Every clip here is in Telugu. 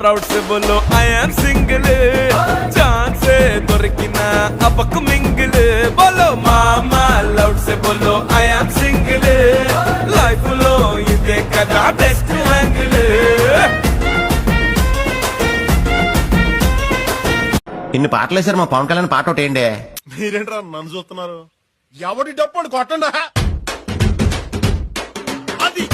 प्राउड से बोलो आई एम सिंगल जान से दొరికినా అపకు మింగిల్ बोलो मामा लाउड से बोलो आई एम सिंगल लाइफ లో ఇదే కదా బెస్ట్ యాంగిల్ ఇన్ని పాటలు వేశారు మా పవన్ కళ్యాణ్ పాట ఒకటి ఏంటి మీరేంట్రా నన్ను చూస్తున్నారు ఎవడి డప్పుడు కొట్టండా అది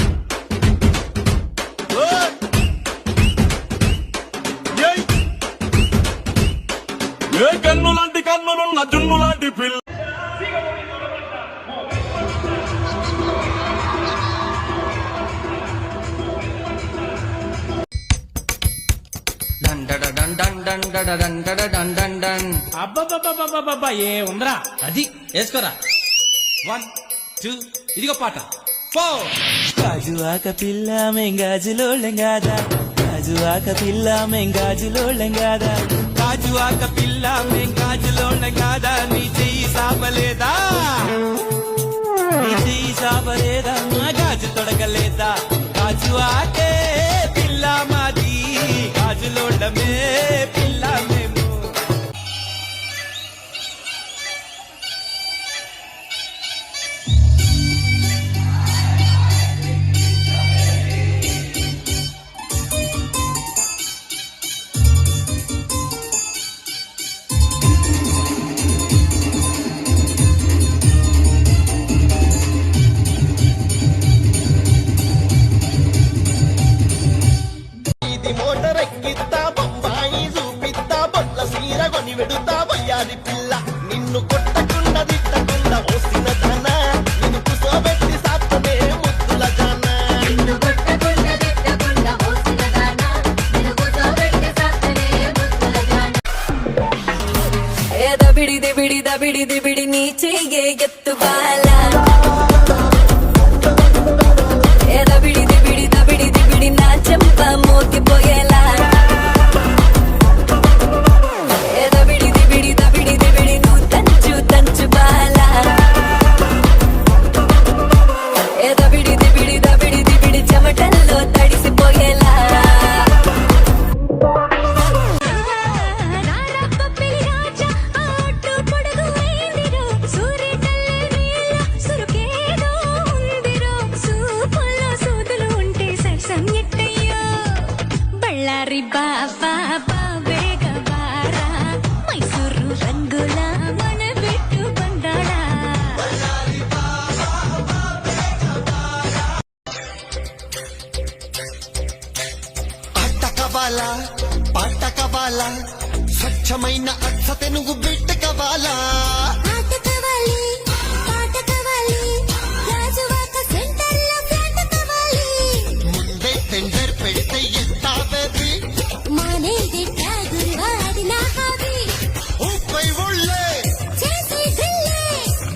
ఏ కన్ను లాంటి కన్నులున్న జున్ను లాంటి పిల్ల అబ్బబ్బబ్బబ్బబ్బబ్బా ఏ ఉందరా అది వేసుకోరా 1 2 ఇదిగో పాట 4 గాజువాక పిల్ల మెంగాజులోళ్ళంగాదా గాజువాక పిల్ల మెంగాజులోళ్ళంగాదా గాజువాక పిల్ల మెంగాజులోళ్ళంగాదా నీ చెయ్యి సాపలేదా నీ చెయ్యి సాపలేదా నా గాజు తొడగలేదా గాజువాకే పిల్ల మాది గాజులోళ్ళమే పిల్ల మేము వెడుతా వయ్యారి పిల్ల నిన్ను కొట్టకుండా తిట్టకుండా ఓసిన దాన నిన్ను కుసోబెట్టి సాత్తనే ముద్దుల జాన నిన్ను కొట్టకుండా తిట్టకుండా ఓసిన దాన నిన్ను కుసోబెట్టి సాత్తనే ముద్దుల జాన ఏ దబిడి దిబిడి నీ చెయ్యే ఎత్తు బాలా ఏ దబిడి దిబిడి నా చెంప మోగిపోయేలా బాబా బాబేగ బారా మైసూరు రంగుల మన బిట్టు బండాడా పాట కవాలా స్వచ్ఛమైన అచ్చ తెనుగు బిడ్డ కవాలా ముందే టెండర్ పెడితే ఎత్తావేది ఊపై ఒళ్ళే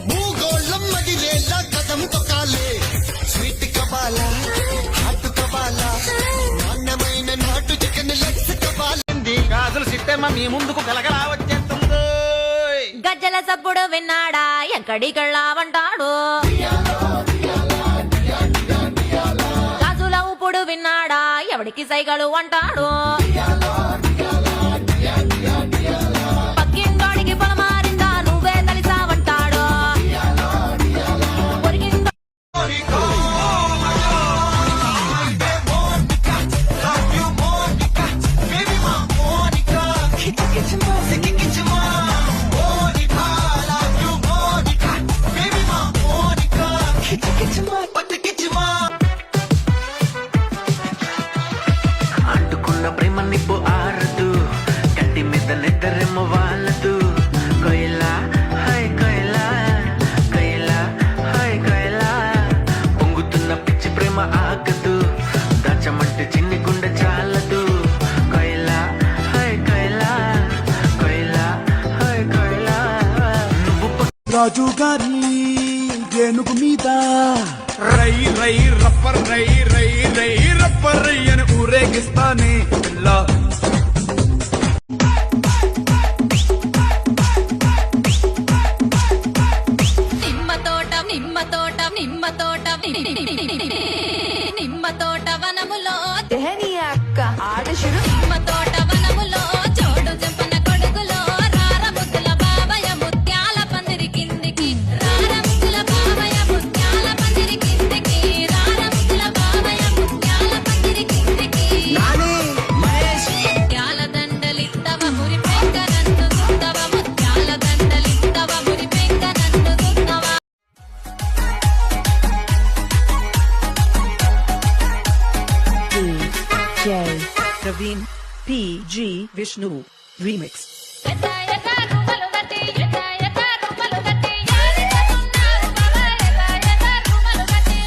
భూగోళం మదిలేలా కదం తొక్కాలే స్వీట్ కవాలా హాట్ కవాలా నాణ్యమైన నాటు చికెన్ లెగ్స్ కవాలండి గాజులు సిట్టమ్మ మీ ముందుకు గలగలా వచ్చేస్తుంది గజ్జల సప్పుడు విన్నాడా ఎక్కడికెళ్ళావంటాడు గాజుల ఊపుడు విన్నాడా ఎవడికి సైగలు అంటాడు పక్కింటోడికి పొలమారిందా నువ్వే తెలిసావంటాడు అంటుకున్న ప్రేమ నిప్పు ఆరదు కంటి మీద నిద్రెమ్మ వాళ్ళదు కొయిలా హాయ్ కొయిలా కొయిలా హాయ్ కొయిలా పొంగుతున్న పిచ్చి ప్రేమ ఆగదు దాచమంటే చిన్ని గుండె చాలదు కొయిలా హాయ్ కొయిలా కొయిలా హాయ్ కొయిలా నువ్వు రాజు గారి ఏనుగు మీద రై రై రప్పర్ రై రై రై రప్పర్ రై అని ఊరేగిస్తానే పిల్ల నిమ్మ తోట వనములో తెహని అక్క ఆడశురు నిమ్మ PG Vishnu remix. ఎత్త ఎత్త రూపలు గట్టి ఎత్త ఎత్త రూపలు గట్టి యారిస్తున్నారు బావా ఎత్త ఎత్త రూపలు గట్టి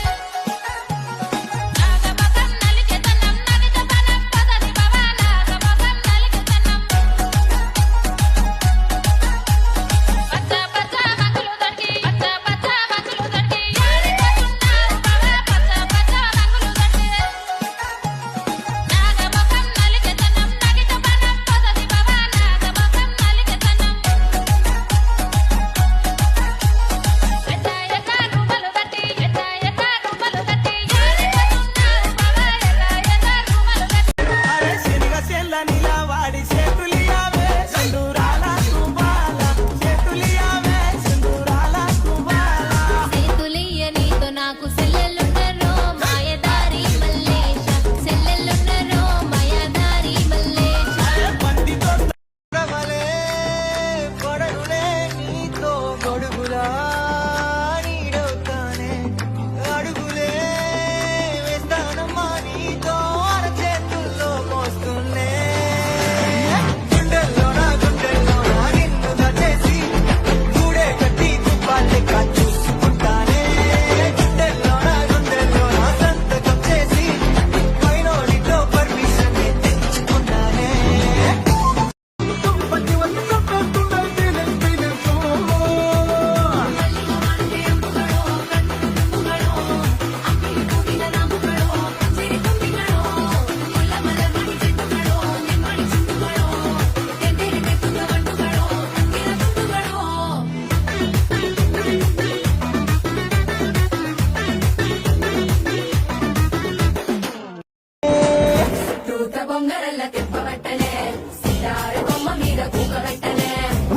నాగమకం నలికెతనం నలికెతనం పదని బావా నాగమకం నలికెతనం పచ్చ పచ్చ మంగులు దొరికి పచ్చ పచ్చ మంగులు దొరికి యారిస్తున్నారు బావా పచ్చ పచ్చ మంగులు దొరికి నాగమకం నలికెతనం నలికెతనం పదని బావా నాగమకం నలికెతనం ఎత్త ఎత్త రూపలు గట్టి ఎత్త ఎత్త రూపలు గట్టి యారిస్తున్నారు బావా ఎత్త ఎత్త రూపలు గట్టి అరే శనిగ చెల్ల నిలవాడి చేతులియావే సింధూరాల కుంబాల చేతులియావే సింధూరాల కుంబాల సేతులియ నీతో నాకు సెల్లెలున్నరో మాయదారి మల్లేశ సెల్లెలున్నరో మాయదారి మల్లేశ పండితో రమలే పడనులే నీతో గొడుగులా నీడవుతానే అడుగులే వేస్తానమ్మా నీతో అరచేతుల్లో మోస్తున్నే గుండెల్లోన నిన్ను దచేసి గూడే కట్టి తుప్పాలెక్క చూసుకుంటానే గుండెల్లోన సంతకం చేసి పైనోడితో పర్మిషన్ తెచ్చుకున్నానే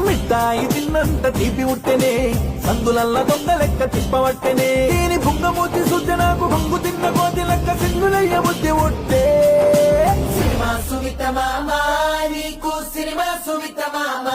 మిఠాయి తిన్నంత తీపి ఉట్టెనే సందులల్ల దొంగ లెక్క తిప్పవట్టెనే దీని బుంగమూతి సుద్ద నాకు బొంగు తిన్న కోతి లెక్క సింగులయ్య బుద్ధి ఉట్టే సినిమా సుమిత మామ నీకు సినిమా సుమిత మామ